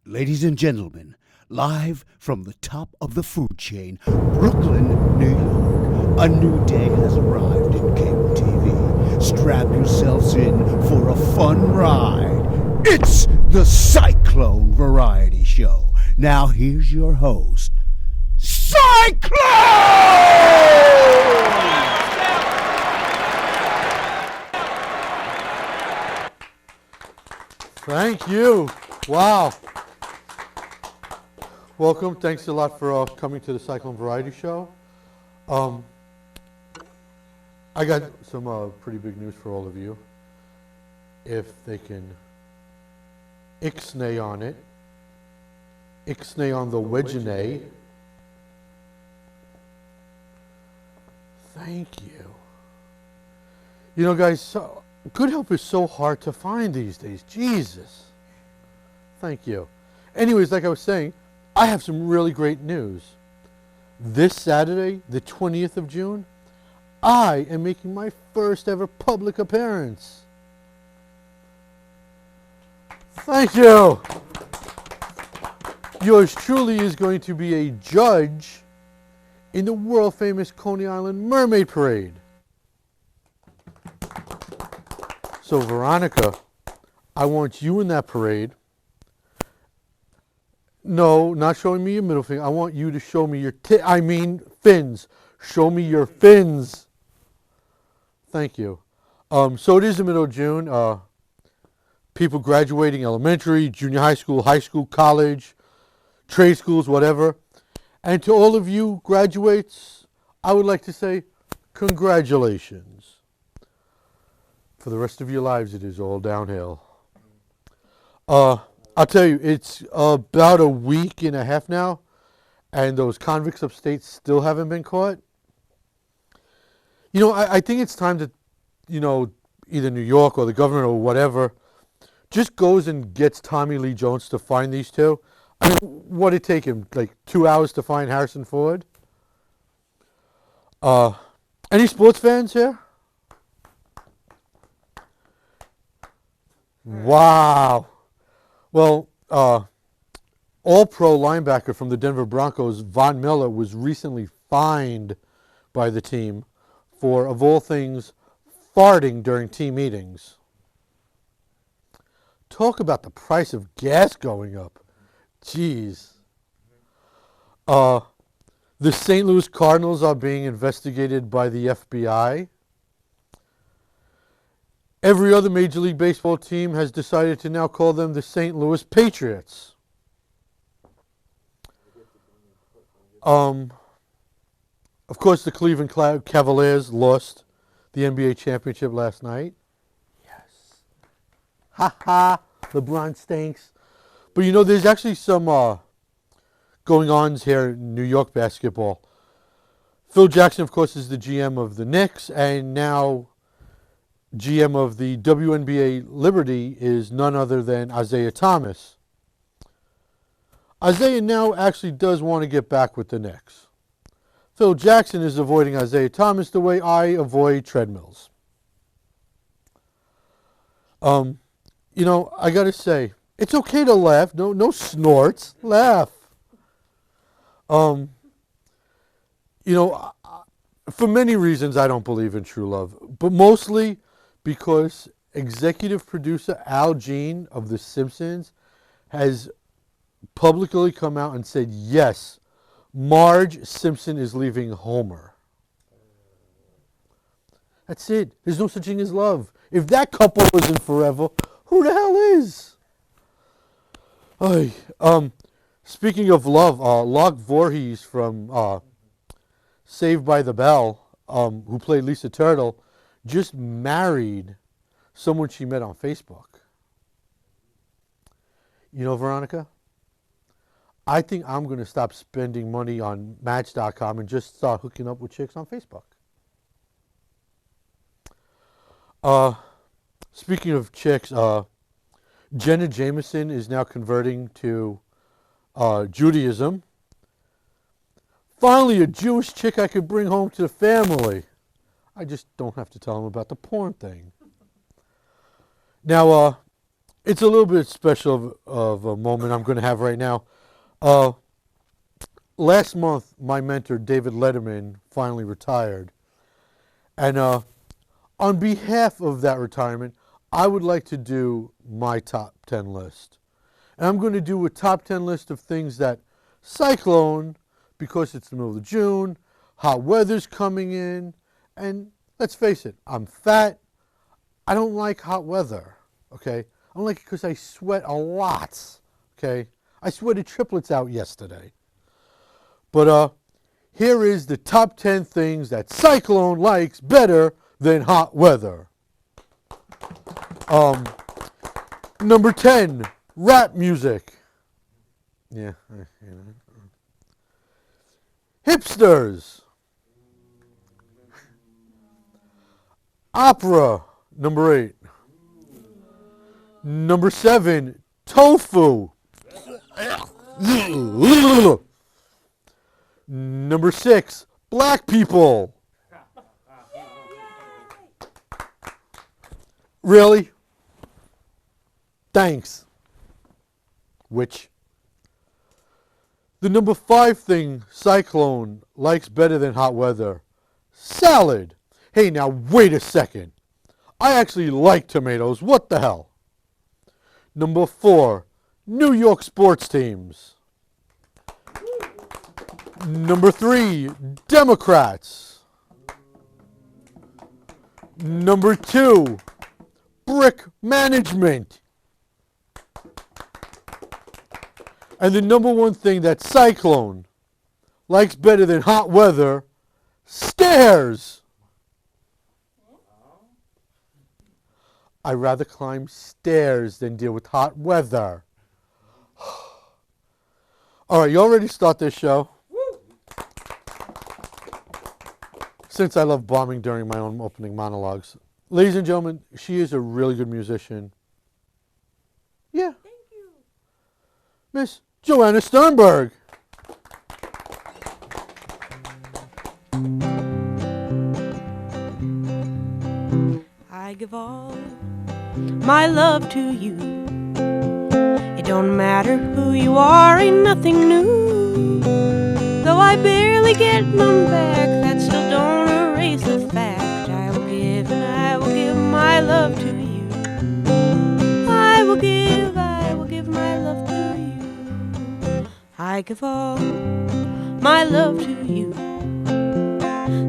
Ladies and gentlemen, live from the top of the food chain, Brooklyn, New York, a new day has arrived in cable TV. Strap yourselves in for a fun ride. It's the Cyclone Variety Show. Now here's your host, Cyclone! Thank you. Wow. Welcome. Thanks a lot for coming to the Cyclone Variety Show. I got some pretty big news for all of you. If they can ixnay on it, ixnay on the wedginay. Thank you. You know, guys, good help is so hard to find these days. Jesus. Thank you. Anyways, like I was saying, I have some really great news. This Saturday, the 20th of June, I am making my first ever public appearance. Thank you. Yours truly is going to be a judge in the world famous Coney Island Mermaid Parade. So Veronica, I want you in that parade. No, not showing me your middle finger. I want you to show me your fins. Show me your fins. Thank you. So it is the middle of June. People graduating elementary, junior high school, college, trade schools, whatever. And to all of you graduates, I would like to say congratulations. For the rest of your lives, it is all downhill. I'll tell you, it's about a week and a half now, and those convicts upstate still haven't been caught. You know, I think it's time that, you know, either New York or the government or whatever just goes and gets Tommy Lee Jones to find these two. I mean, what did it take him, like 2 hours to find Harrison Ford? Any sports fans here? Wow. Well, all-pro linebacker from the Denver Broncos, Von Miller, was recently fined by the team for, of all things, farting during team meetings. Talk about the price of gas going up. Jeez. The St. Louis Cardinals are being investigated by the FBI. Every other Major League Baseball team has decided to now call them the St. Louis Patriots. Of course, the Cleveland Cavaliers lost the NBA championship last night. Yes. Ha ha, LeBron stinks. But you know, there's actually some going-ons here in New York basketball. Phil Jackson, of course, is the GM of the Knicks, and now GM of the WNBA Liberty is none other than Isaiah Thomas. Isaiah now actually does want to get back with the Knicks. Phil Jackson is avoiding Isaiah Thomas the way I avoid treadmills. You know, I got to say, it's okay to laugh. No snorts. Laugh. You know, for many reasons I don't believe in true love, but mostly because executive producer Al Jean of The Simpsons has publicly come out and said, yes, Marge Simpson is leaving Homer. That's it. There's no such thing as love. If that couple isn't forever, who the hell is? Speaking of love, Locke Voorhees from Saved by the Bell, who played Lisa Turtle, just married someone she met on Facebook. You know, Veronica, I think I'm going to stop spending money on Match.com and just start hooking up with chicks on Facebook. Speaking of chicks, Jenna Jameson is now converting to Judaism. Finally, a Jewish chick I could bring home to the family. I just don't have to tell them about the porn thing. Now, It's a little bit special of a moment I'm going to have right now. Last month, my mentor, David Letterman, finally retired. And on behalf of that retirement, I would like to do my top 10 list. And I'm going to do a top 10 list of things that Cyclone, because it's the middle of June, hot weather's coming in, and let's face it, I'm fat. I don't like hot weather, okay? I don't like it because I sweat a lot, okay? I sweated triplets out yesterday. But here is the top 10 things that Cyclone likes better than hot weather. Number 10, rap music. Yeah. Hipsters. Opera, number 8. Number 7, tofu. Number 6, black people. Really? Thanks. Which? The number 5 thing Cyclone likes better than hot weather. Salad. Hey, now wait a second. I actually like tomatoes. What the hell? Number 4, New York sports teams. Number 3, Democrats. Number 2, brick management. And the number 1 thing that Cyclone likes better than hot weather, stairs. I'd rather climb stairs than deal with hot weather. All right, you all ready to start this show? Since I love bombing during my own opening monologues. Ladies and gentlemen, she is a really good musician. Yeah. Thank you. Miss Joanna Sternberg. I give all my love to you. It don't matter who you are, ain't nothing new. Though I barely get none back, that still don't erase the fact. I will give and I will give my love to you. I will give my love to you. I give all my love to you.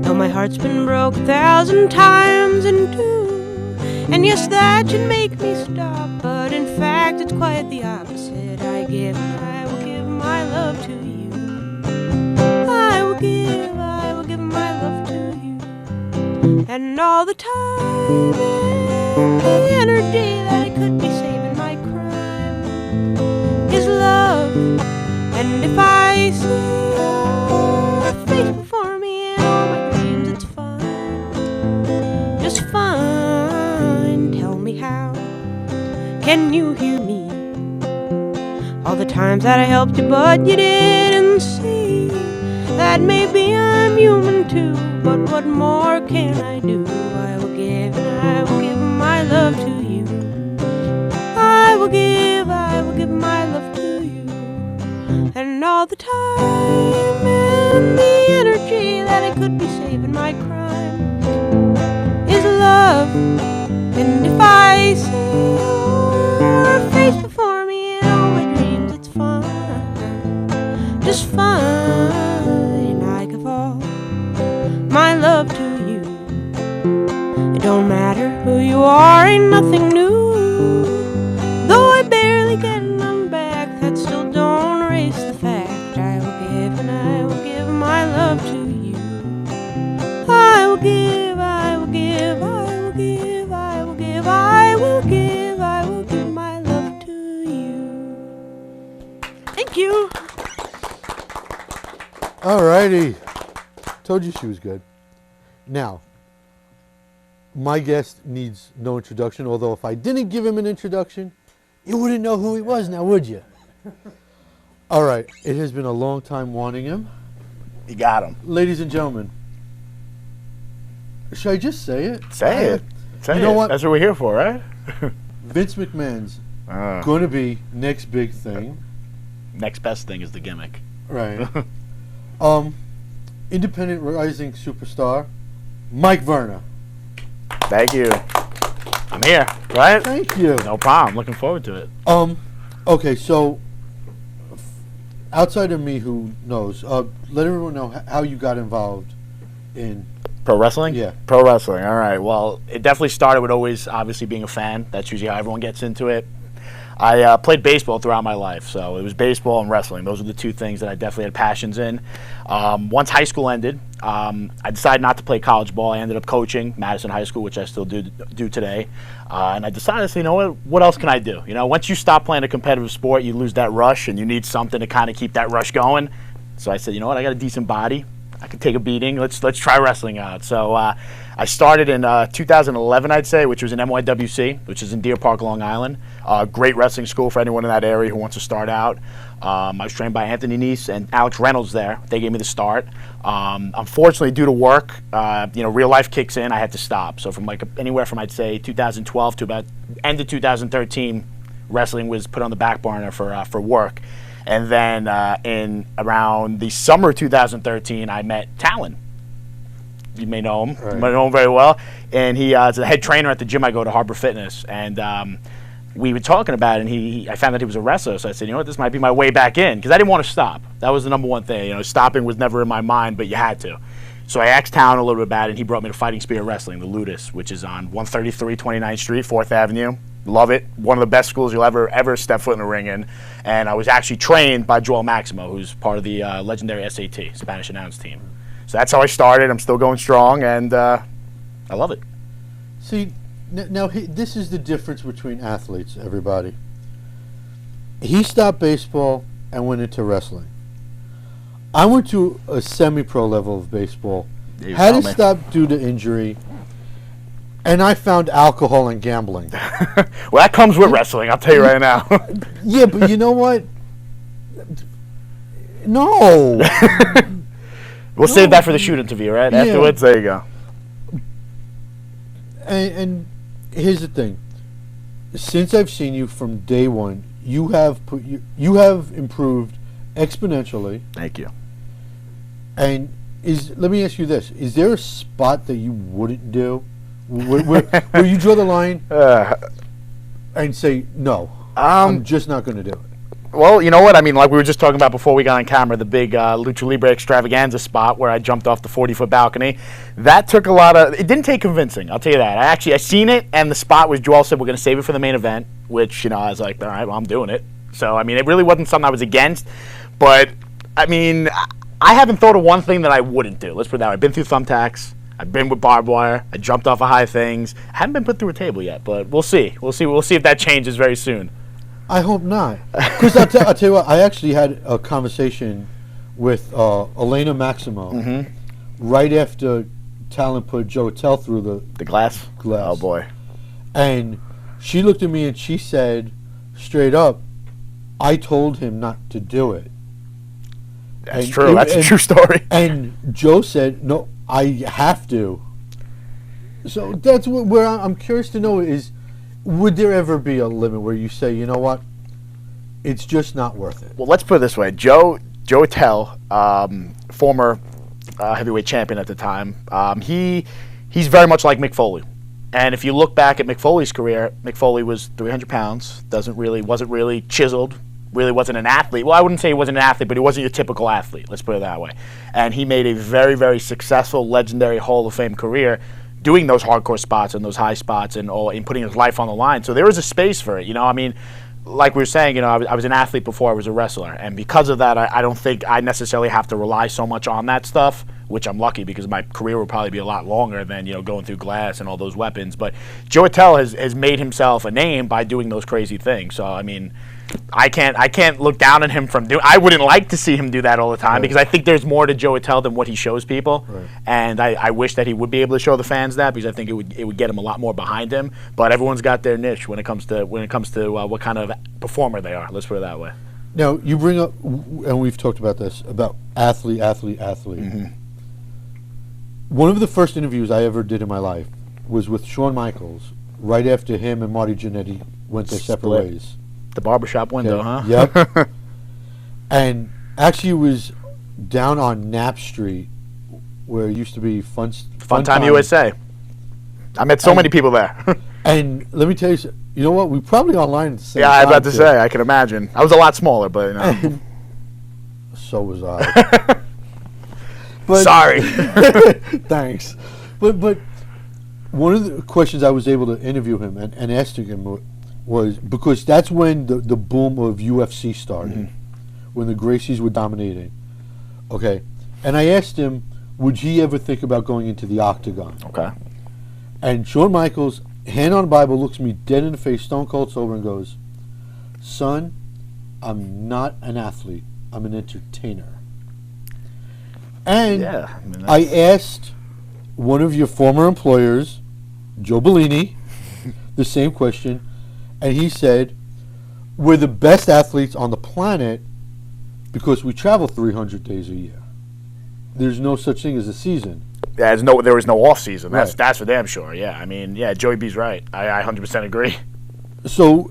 Though my heart's been broke 1,000 times in two. And yes, that should make me stop, but in fact it's quite the opposite. I will give my love to you. I will give my love to you. And all the time and the energy that I could be saving my crime is love. And if I see your face before me in all my dreams, it's fine, just fine. Tell me how can you hear me? All the times that I helped you but you didn't see that maybe I'm human too, but what more can I do? I will give and I will give my love to you. I will give my love to you. And all the time and the energy that I could be saving my crime is love. And if I see your face before me in all my dreams, it's fine, just fine. I give all my love to you. It don't matter who you are, ain't nothing new. Though I barely get none back, that still don't erase the fact. I will give and I will give my love to you. I will give my love to you. Thank you. Alrighty. Told you she was good. Now, my guest needs no introduction, although if I didn't give him an introduction, you wouldn't know who he was now, would you? Alright, it has been a long time wanting him. You got him. Ladies and gentlemen, should I just say it? Say it. Say You know it. what? That's what we're here for, right? Vince McMahon's going to be next big thing. Next best thing is the gimmick. Right. Independent rising superstar, Mike Verna. Thank you. I'm here, right? Thank you. No problem. Looking forward to it. Okay, so outside of me, who knows? Let everyone know how you got involved in Pro wrestling? Yeah. Pro wrestling. All right. Well, it definitely started with always obviously being a fan. That's usually how everyone gets into it. I played baseball throughout my life, so it was baseball and wrestling. Those are the two things that I definitely had passions in. Once high school ended, I decided not to play college ball. I ended up coaching Madison High School, which I still do today. And I decided to say, you know what else can I do? You know, once you stop playing a competitive sport, you lose that rush, and you need something to kind of keep that rush going. So I said, you know what, I got a decent body. I could take a beating. Let's try wrestling out. So I started in 2011, I'd say, which was in NYWC, which is in Deer Park, Long Island. Great wrestling school for anyone in that area who wants to start out. I was trained by Anthony Neese and Alex Reynolds there. They gave me the start. Unfortunately, due to work, real life kicks in. I had to stop. So from anywhere from I'd say 2012 to about end of 2013, wrestling was put on the back burner for work. And then in around the summer of 2013, I met Talon. You may know him. Right. You might know him very well. And he is the head trainer at the gym I go to, Harbor Fitness. And we were talking about it, and I found that he was a wrestler. So I said, you know what, this might be my way back in. Because I didn't want to stop. That was the number one thing. You know, stopping was never in my mind, but you had to. So I asked Talon a little bit about it, and he brought me to Fighting Spirit Wrestling, the Ludus, which is on 133 29th Street, 4th Avenue. Love it. One of the best schools you'll ever step foot in the ring in. And I was actually trained by Joel Maximo, who's part of the legendary SAT, Spanish Announce team. So that's how I started. I'm still going strong, and I love it. See, now this is the difference between athletes, everybody. He stopped baseball and went into wrestling. I went to a semi-pro level of baseball, had to stop due to injury, and I found alcohol and gambling. Well, that comes with wrestling, I'll tell you right now. Yeah, but you know what? No. We'll save that for the shoot interview, right? Yeah. Afterwards, there you go. And here's the thing. Since I've seen you from day one, you have improved exponentially. Thank you. And let me ask you this: is there a spot that you wouldn't do, where you draw the line and say no? I'm just not going to do it. Well, you know what? I mean, like we were just talking about before we got on camera, the big Lucha Libre extravaganza spot where I jumped off the 40-foot balcony. That took it didn't take convincing, I'll tell you that. I seen it, and the spot was, Joel said, we're going to save it for the main event, which, I was like, all right, well, I'm doing it. So, I mean, it really wasn't something I was against, but, I mean, I haven't thought of one thing that I wouldn't do. Let's put it that way. I've been through thumbtacks. I've been with barbed wire. I jumped off of high things. I haven't been put through a table yet, but we'll see. We'll see if that changes very soon. I hope not. Because I'll tell you what, I actually had a conversation with Elena Maximo right after Talon put Joe Attell through the glass. Oh, boy. And she looked at me and she said, straight up, I told him not to do it. That's true. That's a true story. And Joe said, no, I have to. So that's where I'm curious to know is, would there ever be a limit where you say, you know what, it's just not worth it? Well, let's put it this way. Joe Attell, former heavyweight champion at the time, he's very much like Mick Foley. And if you look back at Mick Foley's career, Mick Foley was 300 pounds, wasn't really chiseled, really wasn't an athlete. Well, I wouldn't say he wasn't an athlete, but he wasn't your typical athlete, let's put it that way. And he made a very, very successful, legendary Hall of Fame career doing those hardcore spots and those high spots and putting his life on the line. So there was a space for it. I mean, like we were saying, I was an athlete before I was a wrestler. And because of that, I don't think I necessarily have to rely so much on that stuff, which I'm lucky because my career would probably be a lot longer than, going through glass and all those weapons. But Joe Attell has made himself a name by doing those crazy things. So, I mean, I can't look down on him from doing. I wouldn't like to see him do that all the time because I think there's more to Joe Attell than what he shows people, and I wish that he would be able to show the fans that because I think it would get him a lot more behind him. But everyone's got their niche when it comes to what kind of performer they are. Let's put it that way. Now you bring up, and we've talked about this about athlete. Mm-hmm. One of the first interviews I ever did in my life was with Shawn Michaels right after him and Marty Jannetty went their separate Split. ways. The barbershop window, Okay. huh? Yep. And actually, it was down on Knapp Street, where it used to be Fun Time USA. I met so many people there. And let me tell you, you know what? We probably online at the same Yeah, I time. was about to too. say. I can imagine. I was a lot smaller, but you know. And so was I. But, Sorry. Thanks. But one of the questions I was able to interview him and asking him was, because that's when the boom of UFC started, when the Gracies were dominating. Okay. And I asked him, would he ever think about going into the octagon? Okay. And Shawn Michaels, hand on the Bible, looks me dead in the face, stone cold sober, and goes, "Son, I'm not an athlete. I'm an entertainer." And Yeah. I mean, I asked one of your former employers, Joe Bellini, the same question, and he said, "We're the best athletes on the planet because we travel 300 days a year. There's no such thing as a season." yeah, there was no off season. Right. That's for damn sure. Yeah, I mean, yeah, Joey B's right. I 100% agree. So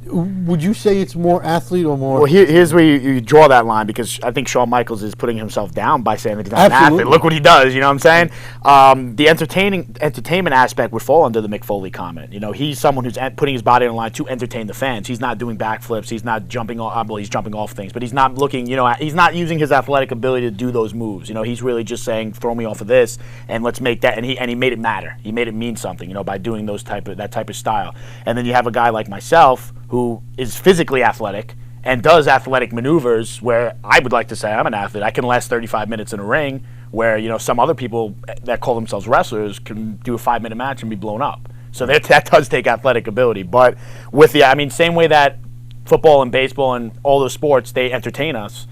would you say it's more athlete or more? Well, here's where you draw that line, because I think Shawn Michaels is putting himself down by saying that he's not an Absolutely. athlete. Look what he does. You know what I'm saying? The entertainment aspect would fall under the Mick Foley comment. You know, he's someone who's putting his body on the line to entertain the fans. He's not doing backflips. He's not jumping off. Well, he's jumping off things, but he's not looking. You know, he's not using his athletic ability to do those moves. You know, he's really just saying, "Throw me off of this, and let's make that." And he made it matter. He made it mean something. You know, by doing that type of style. And then you have a guy like myself, who is physically athletic and does athletic maneuvers, where I would like to say I'm an athlete. I can last 35 minutes in a ring, where, you know, some other people that call themselves wrestlers can do a 5-minute match and be blown up. So that does take athletic ability. But same way that football and baseball and all those sports, they entertain us,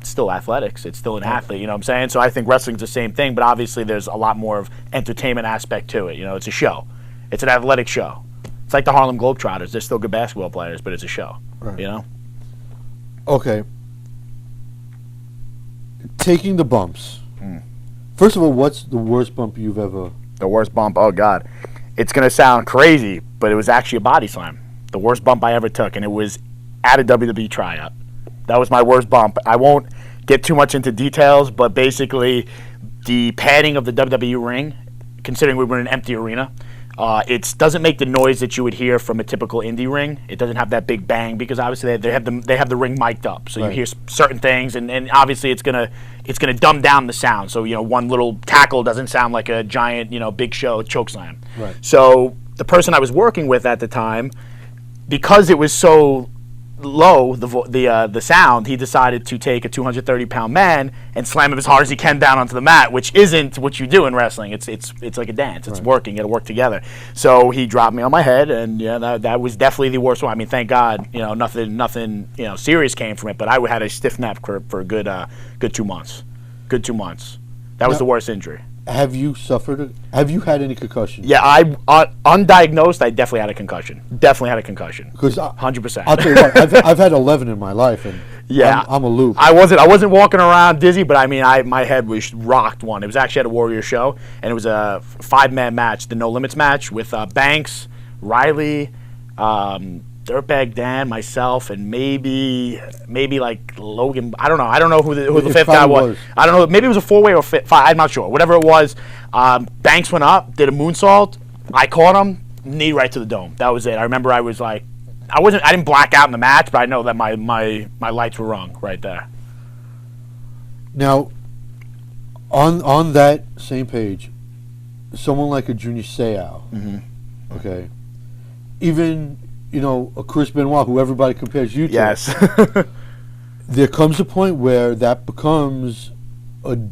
it's still athletics. It's still an athlete, you know what I'm saying? So I think wrestling's the same thing, but obviously there's a lot more of entertainment aspect to it. You know, it's a show. It's an athletic show. It's like the Harlem Globetrotters. They're still good basketball players, but it's a show. Right. You know? Okay. Taking the bumps. First of all, what's the worst bump you've ever? The worst bump, oh God. It's going to sound crazy, but it was actually a body slam. The worst bump I ever took, and it was at a WWE tryout. That was my worst bump. I won't get too much into details, but basically the padding of the WWE ring, considering we were in an empty arena, it doesn't make the noise that you would hear from a typical indie ring. It doesn't have that big bang, because obviously they have the ring mic'd up, so Right. you hear certain things, and obviously it's gonna dumb down the sound. So, you know, one little tackle doesn't sound like a giant, you know, big show choke slam. Right. So the person I was working with at the time, because it was so low, the sound, he decided to take a 230-pound man and slam him as hard as he can down onto the mat, which isn't what you do in wrestling. It's like a dance. It's working. You got to work together. So he dropped me on my head, and yeah, that was definitely the worst one. I mean, thank God, you know, nothing you know, serious came from it. But I had a stiff neck for a good 2 months. Good 2 months. That was Now- the worst injury. Have you had any concussions? Yeah, undiagnosed, I definitely had a concussion. Definitely had a concussion. Because 100%. I'll tell you what, I've had 11 in my life, and Yeah, I'm a loop. I wasn't walking around dizzy, but I mean, my head was rocked. It was actually at a Warrior show, and it was a 5-man match, the No Limits match, with Banks, Riley, Dirtbag Dan, myself, and maybe like Logan. I don't know who the It fifth guy probably was. was. I don't know. Maybe it was a 4-way or 5. I'm not sure. Whatever it was, Banks went up, did a moonsault. I caught him, knee right to the dome. That was it. I remember I was like, I didn't black out in the match, but I know that my lights were rung right there. Now, on that same page, someone like a Junior Seau, okay, even, you know, a Chris Benoit, who everybody compares you to. Yes. There comes a point where that becomes a big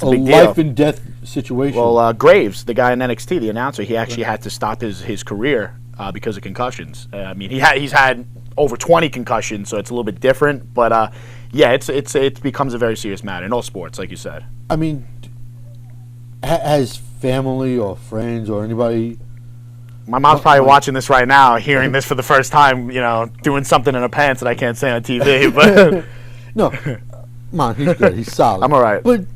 deal. life and death situation. Well, Graves, the guy in NXT, the announcer, he actually had to stop his career because of concussions. I mean, he's had over 20 concussions, so it's a little bit different. But yeah, it becomes a very serious matter in all sports, like you said. I mean, has family or friends or anybody? My mom's probably watching this right now, hearing this for the first time. You know, doing something in her pants that I can't say on TV. But No, man, he's good. He's solid. I'm all right. But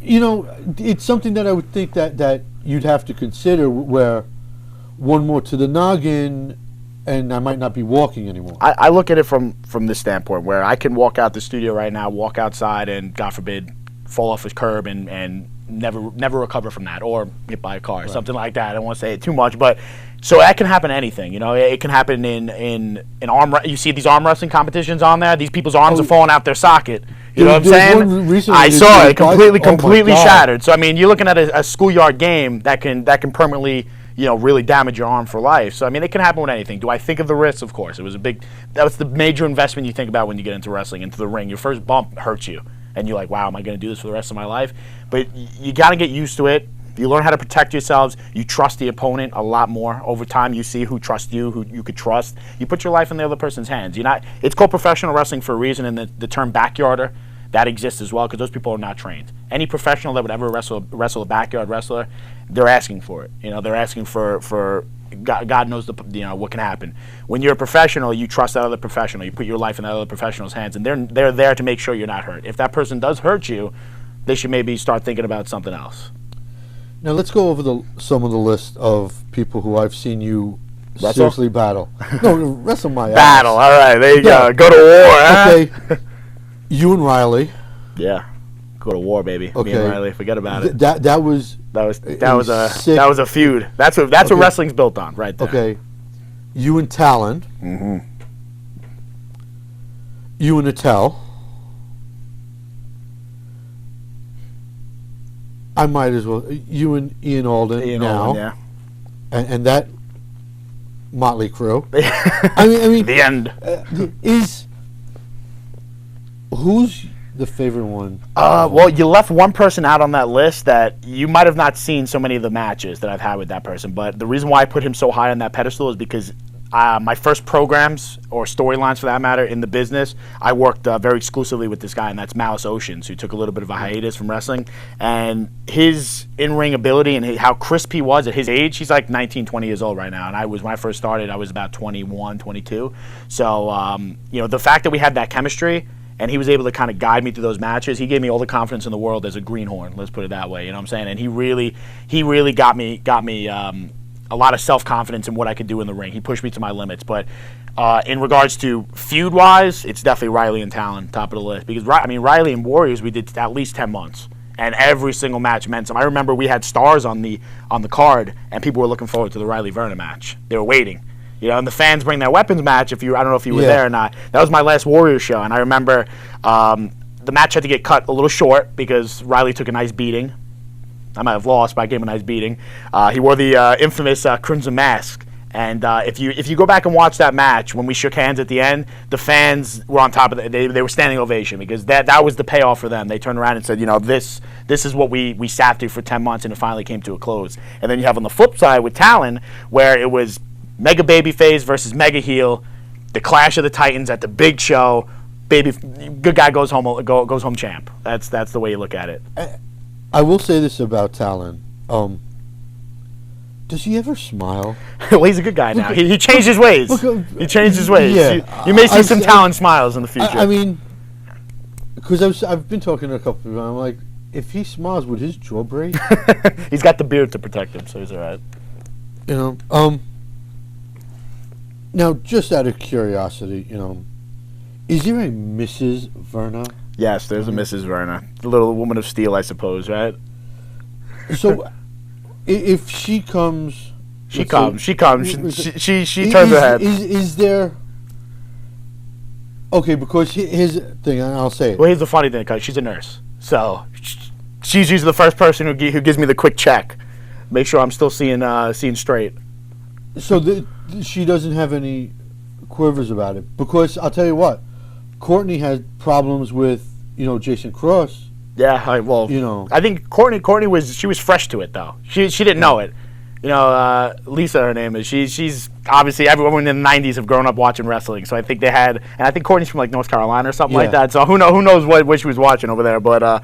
you know, it's something that I would think that you'd have to consider, where one more to the noggin, and I might not be walking anymore. I look at it from this standpoint where I can walk out the studio right now, walk outside, and God forbid, fall off a curb and never recover from that, or hit by a car, or something like that. I don't want to say it too much, but so that can happen to anything. You know, it can happen in arm. You see these arm wrestling competitions on there. These people's arms are falling out their socket. You know what I'm saying? I saw it completely shattered. So I mean, you're looking at a schoolyard game that can permanently, you know, really damage your arm for life. So I mean, it can happen with anything. Do I think of the risks? Of course, that was the major investment you think about when you get into wrestling, into the ring. Your first bump hurts you, and you're like, wow, am I going to do this for the rest of my life? But you got to get used to it. You learn how to protect yourselves. You trust the opponent a lot more. Over time, you see who trusts you, who you could trust. You put your life in the other person's hands. It's called professional wrestling for a reason, and the term backyarder, that exists as well, because those people are not trained. Any professional that would ever wrestle a backyard wrestler, they're asking for it. You know, they're asking for God knows what can happen. When you're a professional, you trust that other professional. You put your life in that other professional's hands, and they're there to make sure you're not hurt. If that person does hurt you, they should maybe start thinking about something else. Now let's go over some of the list of people who I've seen you seriously battle. No, wrestle my ass. Battle. All right, there you go. Go to war. Huh? Okay. You and Riley. Yeah. Go to war, baby. Okay. Me and Riley, forget about it. That was a feud. That's what wrestling's built on, right there. Okay. You and Talon. Mm-hmm. You and Attell. I might as well. You and Ian Alden now. Yeah. And that motley crew. I mean, the end. Who's the favorite one? Well, you left one person out on that list that you might have not seen so many of the matches that I've had with that person. But the reason why I put him so high on that pedestal is because my first programs, or storylines for that matter, in the business, I worked very exclusively with this guy, and that's Malice Oceans, who took a little bit of a hiatus from wrestling. And his in-ring ability and how crisp he was at his age, he's like 19, 20 years old right now. And when I first started, I was about 21, 22. So, you know, the fact that we had that chemistry, and he was able to kind of guide me through those matches. He gave me all the confidence in the world as a greenhorn, let's put it that way. You know what I'm saying? And he really got me a lot of self-confidence in what I could do in the ring. He pushed me to my limits. But in regards to feud-wise, it's definitely Riley and Talon, top of the list. Because, Riley and Warriors, we did at least 10 months. And every single match meant something. I remember we had stars on the card, and people were looking forward to the Riley Verna match. They were waiting. You know, and the fans bring their weapons match. I don't know if you were there or not. That was my last Warriors show, and I remember the match had to get cut a little short because Riley took a nice beating. I might have lost, but I gave him a nice beating. He wore the infamous Crimson Mask, and if you go back and watch that match, when we shook hands at the end, the fans were on top of it. They were standing ovation because that was the payoff for them. They turned around and said, you know, this is what we sat through for 10 months, and it finally came to a close. And then you have on the flip side with Talon, where it was Mega Babyface versus Mega Heel, the clash of the Titans at the big show. Good guy goes home champ. That's the way you look at it. I will say this about Talon. Does he ever smile? Well, he's a good guy now. He changed his ways. He changed his ways. Yeah, you may see some Talon smiles in the future. I mean, because I've been talking to a couple people, and I'm like, if he smiles, would his jaw break? He's got the beard to protect him, so he's all right. You know, now, just out of curiosity, you know, is there a Mrs. Verna? Yes, there's a Mrs. Verna, the little woman of steel, I suppose, right? So, if she comes, she turns her head. Is there? Okay, because here's the thing, and I'll say it. Well, here's the funny thing, because she's a nurse, so she's usually the first person who gives me the quick check, make sure I'm still seeing straight. So she doesn't have any quivers about it, because I'll tell you what, Courtney had problems with, you know, Jason Cross. Yeah, you know, I think Courtney was fresh to it though. She didn't know it. You know, Lisa, her name is. She's obviously, everyone in the '90s have grown up watching wrestling, so I think they had, and I think Courtney's from like North Carolina or something like that. So who knows what she was watching over there, but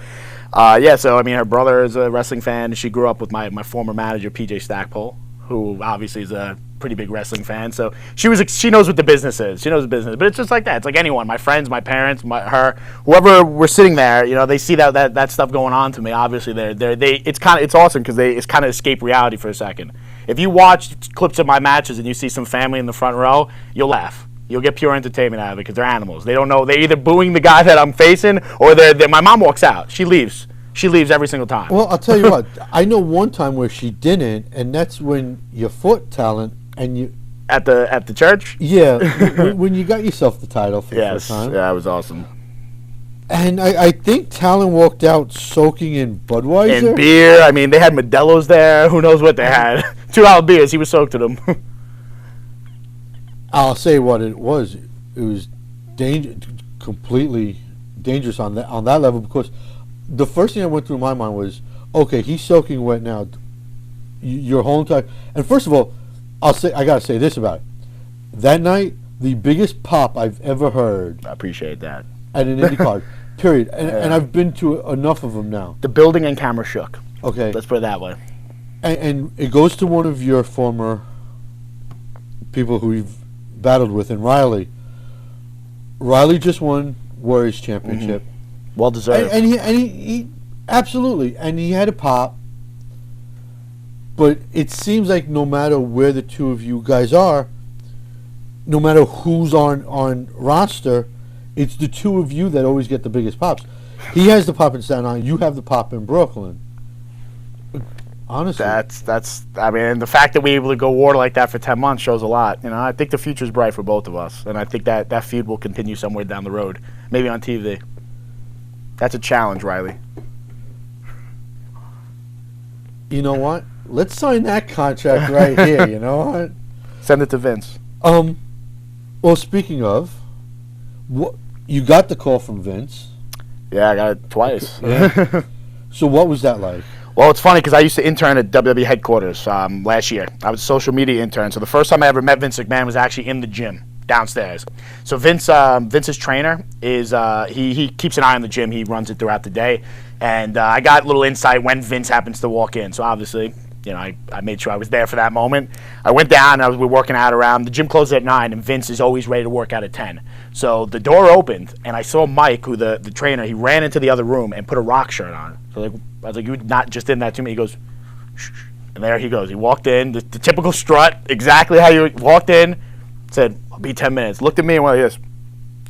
yeah. So I mean, her brother is a wrestling fan. She grew up with my former manager PJ Stackpole, who obviously is a pretty big wrestling fan. So she knows what the business is. She knows the business. But it's just like that. It's like anyone, my friends, my parents, her, whoever we're sitting there, you know, they see that stuff going on to me. Obviously, it's awesome because it's kind of escape reality for a second. If you watch clips of my matches and you see some family in the front row, you'll laugh. You'll get pure entertainment out of it because they're animals. They don't know. They're either booing the guy that I'm facing or my mom walks out. She leaves. She leaves every single time. Well, I'll tell you what. I know one time where she didn't, and that's when you fought Talent and you. At the church? Yeah, when you got yourself the title for the first time. Yeah, it was awesome. And I think Talon walked out soaking in Budweiser. And beer. I mean, they had Modelo's there. Who knows what they had? $2 beers. He was soaked in them. I'll say what it was. It was completely dangerous on that level, because the first thing that went through my mind was, okay, he's soaking wet now. Your whole entire. And first of all, I gotta say this about it. That night, the biggest pop I've ever heard. I appreciate that. At an Indy card, period. And I've been to enough of them now. The building and camera shook. Okay. Let's put it that way. And it goes to one of your former people who you've battled with, in Riley. Riley just won Warriors Championship. Mm-hmm. Well deserved. And he absolutely. And he had a pop. But it seems like no matter where the two of you guys are, no matter who's on roster, it's the two of you that always get the biggest pops. He has the pop in Staten Island. You have the pop in Brooklyn. Honestly, that's. I mean, the fact that we were able to go water like that for 10 months shows a lot. You know, I think the future's bright for both of us, and I think that feud will continue somewhere down the road, maybe on TV. That's a challenge, Riley. You know what? Let's sign that contract right here. You know what? Send it to Vince. Well, speaking of, what you got the call from Vince? Yeah, I got it twice. Yeah. So what was that like? Well, it's funny because I used to intern at WWE headquarters last year. I was a social media intern, so the first time I ever met Vince McMahon was actually in the gym downstairs. So Vince's trainer is he keeps an eye on the gym. He runs it throughout the day, and I got a little insight when Vince happens to walk in. So obviously, you know, I made sure I was there for that moment. I went down, and we were working out around. The gym closed at 9, and Vince is always ready to work out at 10. So the door opened, and I saw Mike, who the trainer, he ran into the other room and put a rock shirt on. So like, I was like, "You're not just in that to me." He goes, "Shh." And there he goes. He walked in, the typical strut, exactly how you walked in, said, "I'll be 10 minutes." Looked at me and went like this,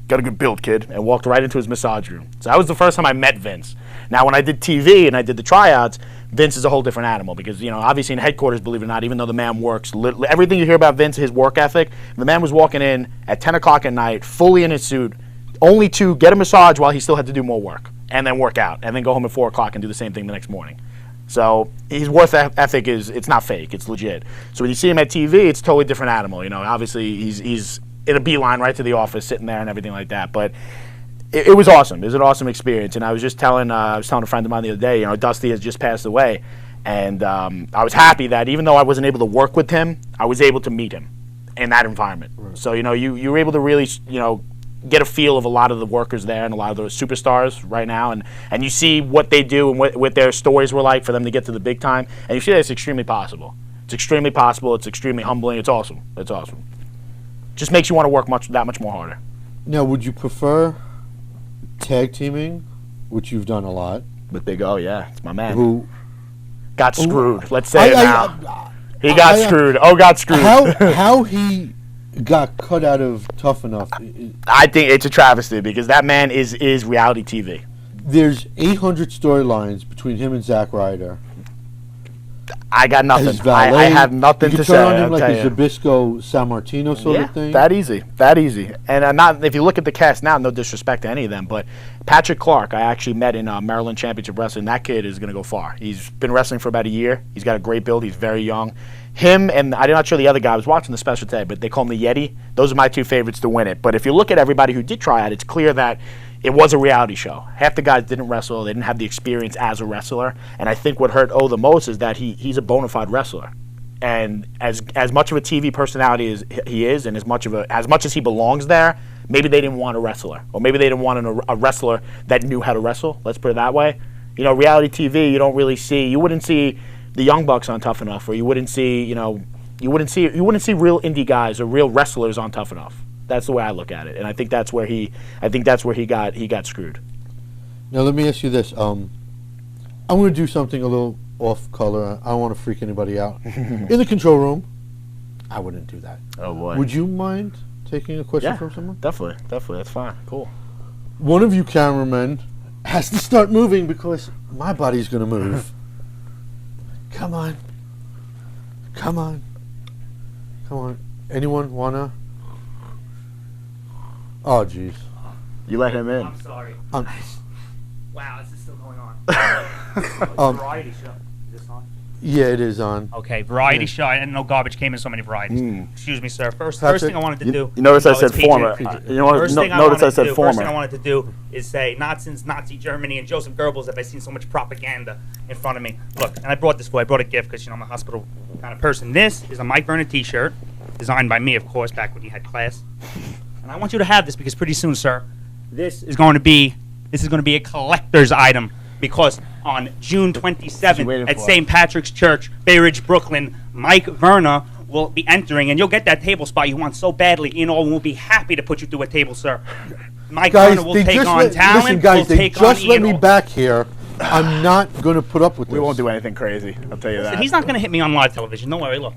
"Got a good build, kid," and walked right into his massage room. So that was the first time I met Vince. Now, when I did TV and I did the tryouts, Vince is a whole different animal because, you know, obviously in headquarters, believe it or not, even though the man works, everything you hear about Vince, his work ethic, the man was walking in at 10 o'clock at night, fully in his suit, only to get a massage while he still had to do more work, and then work out, and then go home at 4 o'clock and do the same thing the next morning. So his work ethic it's not fake, it's legit. So when you see him at TV, it's a totally different animal. You know, obviously he's in a beeline right to the office, sitting there and everything like that. But it was awesome. It was an awesome experience. And I was just telling a friend of mine the other day, you know, Dusty has just passed away. And I was happy that even though I wasn't able to work with him, I was able to meet him in that environment. Right. So, you know, you were able to really, you know, get a feel of a lot of the workers there and a lot of those superstars right now. And you see what they do and what their stories were like for them to get to the big time. And you see that it's extremely possible. It's extremely possible. It's extremely humbling. It's awesome. It's awesome. Just makes you want to work that much more harder. Now, would you prefer tag teaming, which you've done a lot? But they go, yeah, it's my man. Who got screwed? Let's say it now. He got screwed. Got screwed. How he got cut out of Tough Enough? I think it's a travesty because that man is reality TV. There's 800 storylines between him and Zack Ryder. I got nothing. I have nothing to say. You turn on him like a Zabisco San Martino sort of thing? That easy. And not if you look at the cast now, no disrespect to any of them, but Patrick Clark, I actually met in Maryland Championship Wrestling. That kid is going to go far. He's been wrestling for about a year. He's got a great build. He's very young. Him and I'm not sure the other guy. I was watching the special today, but they call him the Yeti. Those are my two favorites to win it. But if you look at everybody who did try out, it's clear that it was a reality show. Half the guys didn't wrestle. They didn't have the experience as a wrestler. And I think what hurt O the most is that he's a bona fide wrestler. And as much of a TV personality as he is, and as much as he belongs there, maybe they didn't want a wrestler, or maybe they didn't want a wrestler that knew how to wrestle. Let's put it that way. You know, reality TV, you don't really see. You wouldn't see the Young Bucks on Tough Enough, or you wouldn't see real indie guys or real wrestlers on Tough Enough. That's the way I look at it, and I think that's where he got screwed. Now let me ask you this: I'm going to do something a little off color. I don't want to freak anybody out. In the control room, I wouldn't do that. Oh boy. Would you mind taking a question Yeah, from someone? definitely. That's fine. Cool. One of you cameramen has to start moving because my body's going to move. Come on. Come on. Come on. Anyone wanna? Oh, jeez. You let him in. I'm sorry. Um, Wow, is this still going on? Variety show. Is this on? Yeah, it is on. Okay, variety show. I didn't know garbage came in so many varieties. Excuse me, sir. First Patrick, thing I wanted to do. You notice I it's said PG. former. You know, First thing I notice wanted I said to do, First thing I former. wanted to do is say, not since Nazi Germany and Joseph Goebbels have I seen so much propaganda in front of me. Look, and I brought this for you. I brought a gift because, I'm a hospital kind of person. This is a Mike Vernon t-shirt, designed by me, of course, back when he had class. And I want you to have this because pretty soon, sir, this is going to be a collector's item. Because on June 27th at St. Patrick's Church, Bay Ridge, Brooklyn, Mike Verna will be entering, and you'll get that table spot you want so badly. Ian Orwin will be happy to put you through a table, sir. Mike Guys, Verna will they take just on let, talent. listen, guys, will they take just on let Ian me Orwin. back here. I'm not going to put up with this. We won't do anything crazy. I'll tell you Listen, that. he's not going to hit me on live television. Don't worry. Look,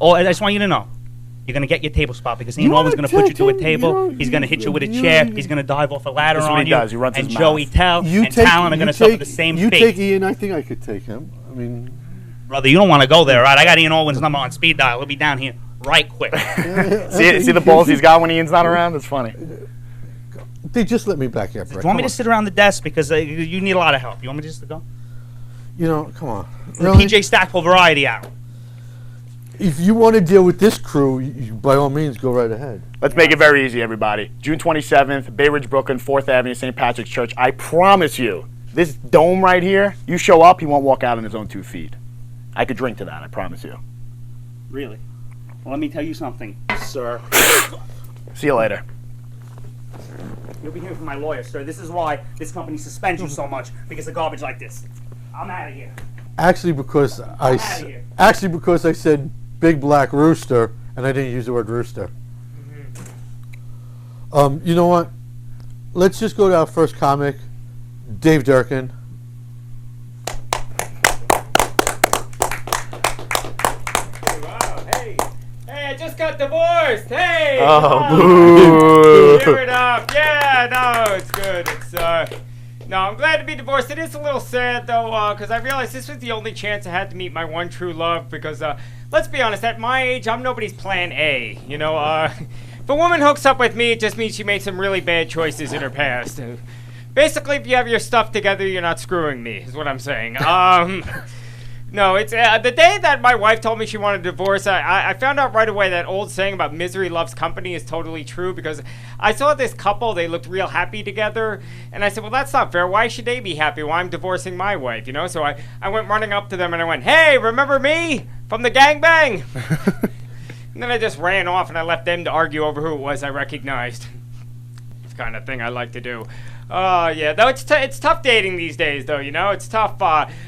I just want you to know. You're going to get your table spot because Ian You Orwin's wanna going to put you take through a him, table. He's going to hit you with a chair. He's going to dive off a ladder That's what on he you. does. He runs and his Joey mouth. Tell and Talon are going to suffer the same You fate. take Ian, I think I could take him. I mean, Brother, you don't want to go there, right? I got Ian Orwin's number on speed dial. He'll be down here right quick. See the balls he's got when Ian's not around? It's funny. they just let me back here, Do Brett. you want me Come to sit around the desk because you need a lot of help? You want me just to go? on. Come on. The Really? PJ Stackpole Variety Hour. If you want to deal with this crew, by all means, go right ahead. Let's make it very easy, everybody. June 27th, Bay Ridge, Brooklyn, 4th Avenue, St. Patrick's Church. I promise you, this dome right here, you show up, he won't walk out on his own 2 feet. I could drink to that, I promise you. Really? Well, let me tell you something, sir. See you later. You'll be hearing from my lawyer, sir. This is why this company suspends you so much, because of garbage like this. I'm out of here. Actually, because I said big black rooster, and I didn't use the word rooster. You know what? Let's just go to our first comic, Dave Durkin. Wow, hey, I just got divorced. Hey. Oh, boo. Give it up. Yeah, no, it's good. No, I'm glad to be divorced. It is a little sad though, because I realized this was the only chance I had to meet my one true love. Because let's be honest, at my age, I'm nobody's plan A. If a woman hooks up with me, it just means she made some really bad choices in her past. Basically, if you have your stuff together, you're not screwing me, is what I'm saying. No, it's the day that my wife told me she wanted a divorce, I found out right away that old saying about misery loves company is totally true, because I saw this couple, they looked real happy together, and I said, well, that's not fair. Why should they be happy? Well, I'm divorcing my wife, So I went running up to them and I went, hey, remember me from the gangbang? And then I just ran off and I left them to argue over who it was I recognized. It's the kind of thing I like to do. Yeah, though it's tough dating these days, though, It's tough,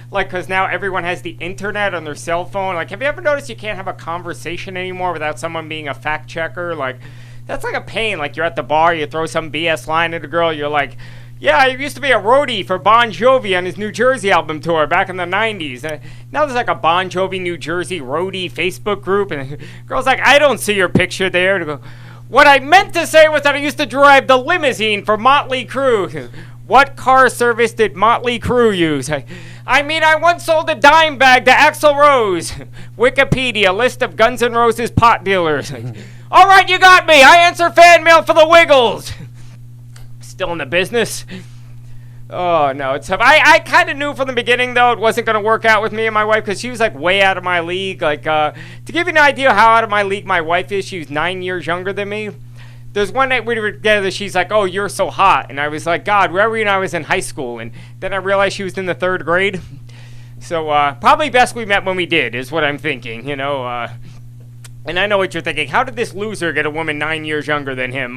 because now everyone has the internet on their cell phone. Like, have you ever noticed you can't have a conversation anymore without someone being a fact checker? Like, that's like a pain. Like, you're at the bar, you throw some BS line at a girl, you're like, yeah, I used to be a roadie for Bon Jovi on his New Jersey album tour back in the 90s. Now there's like a Bon Jovi New Jersey roadie Facebook group, and the girl's like, I don't see your picture there. To go, what I meant to say was that I used to drive the limousine for Motley Crue. What car service did Motley Crue use? I mean, I once sold a dime bag to Axl Rose. Wikipedia, list of Guns N' Roses pot dealers. All right, you got me. I answer fan mail for the Wiggles. Still in the business. Oh, no, it's tough. I kind of knew from the beginning, though, it wasn't going to work out with me and my wife, because she was, like, way out of my league. Like, to give you an idea how out of my league my wife is, she was 9 years younger than me. There's one night we were together, she's like, oh, you're so hot. And I was like, God, where were you when I was in high school? And then I realized she was in the 3rd grade. So, probably best we met when we did, is what I'm thinking, And I know what you're thinking. How did this loser get a woman 9 years younger than him?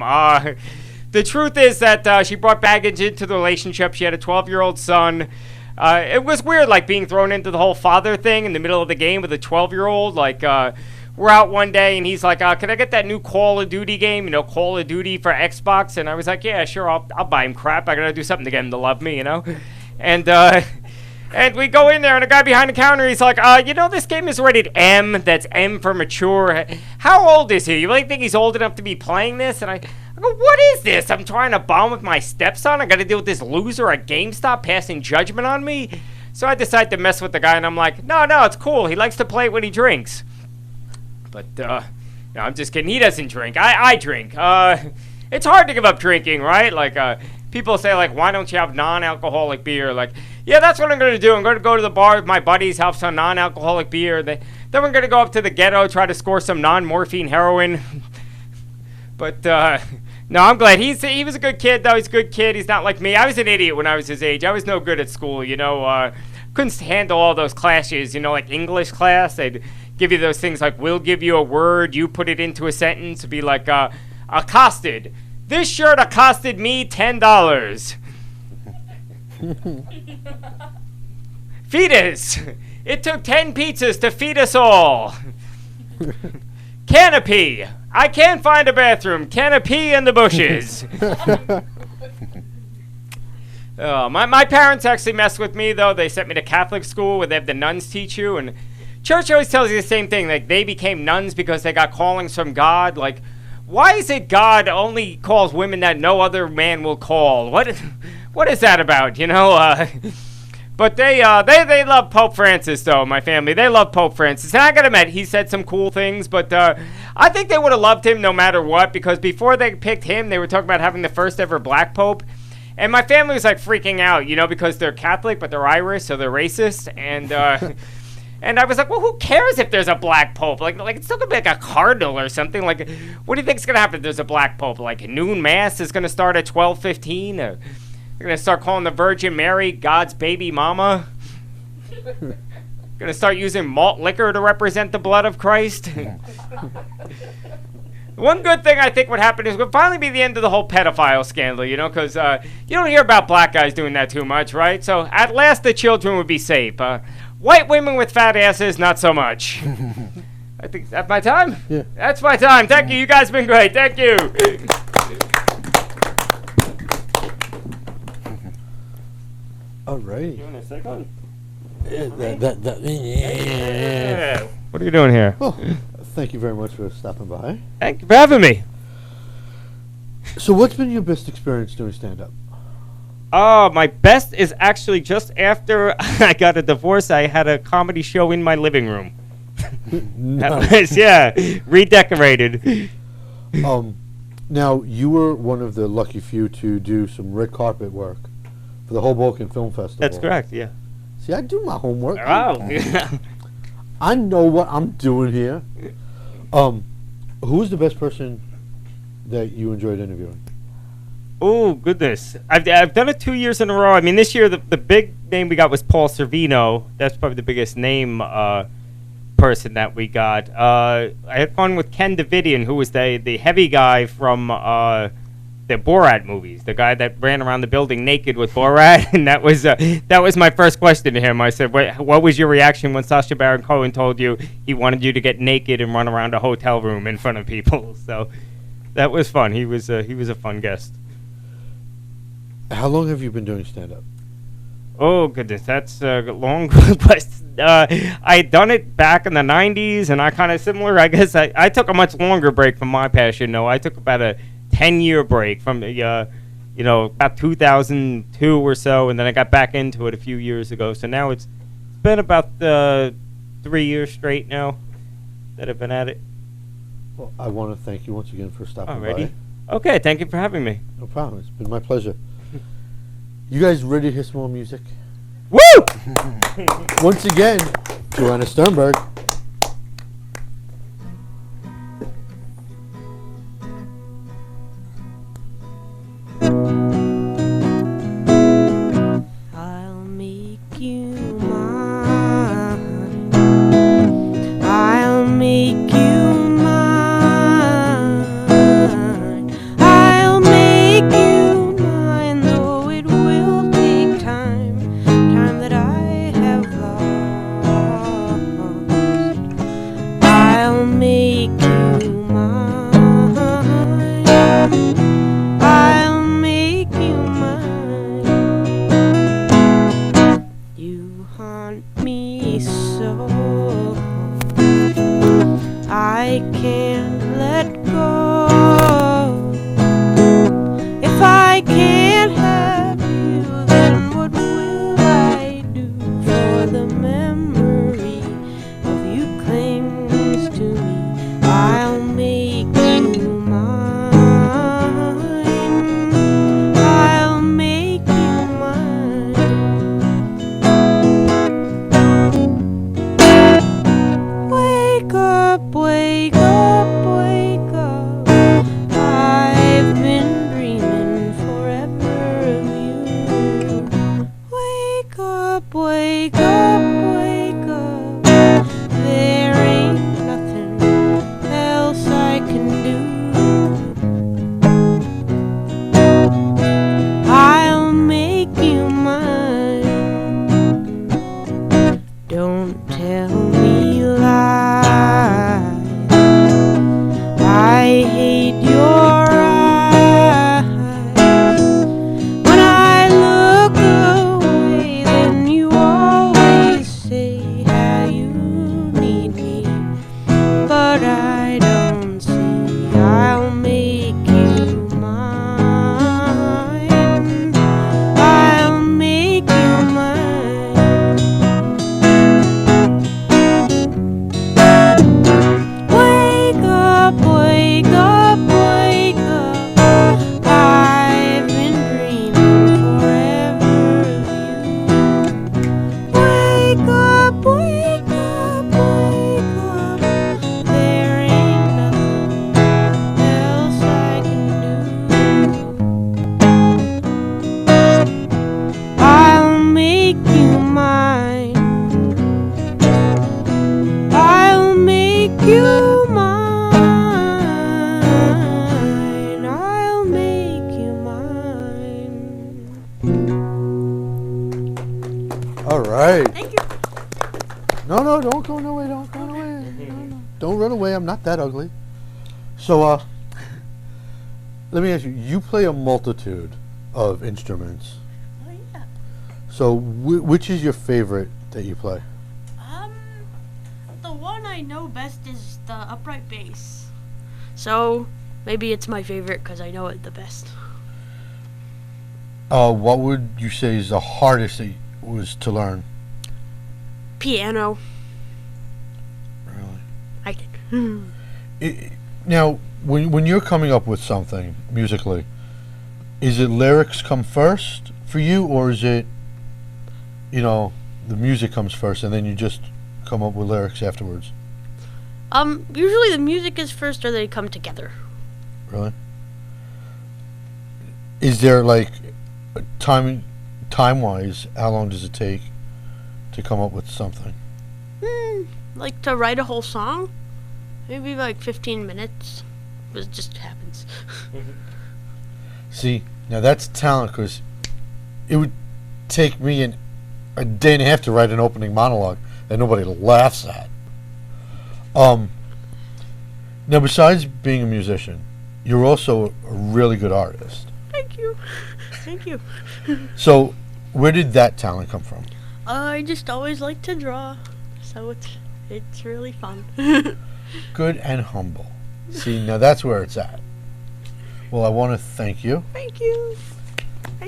The truth is that she brought baggage into the relationship. She had a 12-year-old son. It was weird, like, being thrown into the whole father thing in the middle of the game with a 12-year-old. Like, we're out one day, and he's like, can I get that new Call of Duty game? Call of Duty for Xbox. And I was like, yeah, sure, I'll buy him crap. I got to do something to get him to love me, And And we go in there, and a guy behind the counter, he's like, this game is rated M. That's M for mature. How old is he? You really think he's old enough to be playing this? And I go, what is this? I'm trying to bond with my stepson. I got to deal with this loser at GameStop passing judgment on me. So I decide to mess with the guy, and I'm like, no, it's cool. He likes to play it when he drinks. But, no, I'm just kidding. He doesn't drink. I drink. It's hard to give up drinking, right? Like, people say, like, why don't you have non-alcoholic beer? Like, yeah, that's what I'm going to do. I'm going to go to the bar with my buddies, have some non-alcoholic beer. Then we're going to go up to the ghetto, try to score some non-morphine heroin. But, no, I'm glad. He was a good kid, though. He's a good kid. He's not like me. I was an idiot when I was his age. I was no good at school, couldn't handle all those classes, like English class. They'd give you those things like, we'll give you a word, you put it into a sentence. It'd be like, accosted. This shirt accosted me $10. Fetus. It took 10 pizzas to feed us all. Canopy. I can't find a bathroom. Canopy in the bushes. My parents actually messed with me, though. They sent me to Catholic school where they have the nuns teach you. And church always tells you the same thing. Like, they became nuns because they got callings from God. Like, why is it God only calls women that no other man will call? What is that about, But they love Pope Francis, though, my family. They love Pope Francis. And I gotta admit, he said some cool things, but I think they would have loved him no matter what, because before they picked him, they were talking about having the first ever black pope. And my family was, like, freaking out, because they're Catholic, but they're Irish, so they're racist. And and I was like, well, who cares if there's a black pope? Like it's still going to be like a cardinal or something. Like, what do you think's going to happen if there's a black pope? Like, noon mass is going to start at 12:15? They're going to start calling the Virgin Mary God's baby mama? Going to start using malt liquor to represent the blood of Christ? One good thing I think would happen is it would finally be the end of the whole pedophile scandal, because you don't hear about black guys doing that too much, right? So at last the children would be safe. White women with fat asses, not so much. I think that's my time? Yeah. That's my time. Thank you. You guys have been great. Thank you. All right. Doing a second? Yeah. What are you doing here? Oh, thank you very much for stopping by. Thank you for having me. So what's been your best experience doing stand-up? Oh, my best is actually just after I got a divorce, I had a comedy show in my living room. That was, redecorated. Now, you were one of the lucky few to do some red carpet work for the Hoboken Film Festival. That's correct, yeah. See, I do my homework. Oh. I know what I'm doing here. Who's the best person that you enjoyed interviewing? Oh, goodness. I've done it 2 years in a row. I mean, this year, the big name we got was Paul Servino. That's probably the biggest name person that we got. I had fun with Ken Davidian, who was the heavy guy from the Borat movies, the guy that ran around the building naked with Borat. And that was my first question to him. I said, what was your reaction when Sacha Baron Cohen told you he wanted you to get naked and run around a hotel room in front of people? So that was fun. He was a fun guest. How long have you been doing stand-up? Oh, goodness, that's a long question. I had done it back in the 90s, and I kind of similar. I guess I took a much longer break from my passion, though. I took about a 10-year break from, about 2002 or so, and then I got back into it a few years ago. So now it's been about 3 years straight now that I've been at it. Well, I want to thank you once again for stopping Alrighty. by. Okay, thank you for having me. No problem. It's been my pleasure. You guys ready to hear some more music? Woo! Once again, Joanna Sternberg. I'll make you mine. I'll make you mine. I'll make you mine, though it will take time that I have lost. All right. Thank you. No, don't go away. Don't go away. No. Don't run away. I'm not that ugly. So, let me ask you. You play a multitude of instruments. Oh yeah. So, which is your favorite that you play? The one I know best is the upright bass. So maybe it's my favorite because I know it the best. What would you say is the hardest that was to learn? Piano. Really? I think. Now, when you're coming up with something musically, is it lyrics come first for you, or is it, the music comes first and then you just come up with lyrics afterwards? Usually the music is first or they come together. Really? Is there like time-wise, how long does it take to come up with something? Like to write a whole song? Maybe like 15 minutes. It just happens. See, now that's talent, because it would take me a day and a half to write an opening monologue that nobody laughs at. Now, besides being a musician, you're also a really good artist. Thank you. Thank you. So, where did that talent come from? I just always like to draw, so it's really fun. Good and humble. See, now that's where it's at. Well, I want to thank you. Thank you.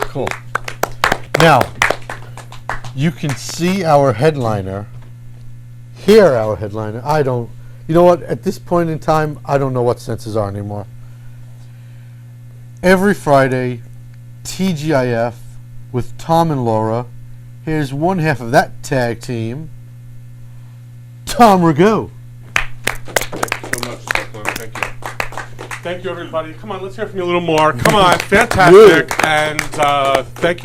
Cool. Now, you can see our headliner, hear our headliner. You know what? At this point in time, I don't know what senses are anymore. Every Friday, TGIF with Tom and Laura. Here's one half of that tag team, Tom Rago. Thank you so much, Cyclone. Thank you. Thank you, everybody. Come on, let's hear from you a little more. Come on, fantastic. And thank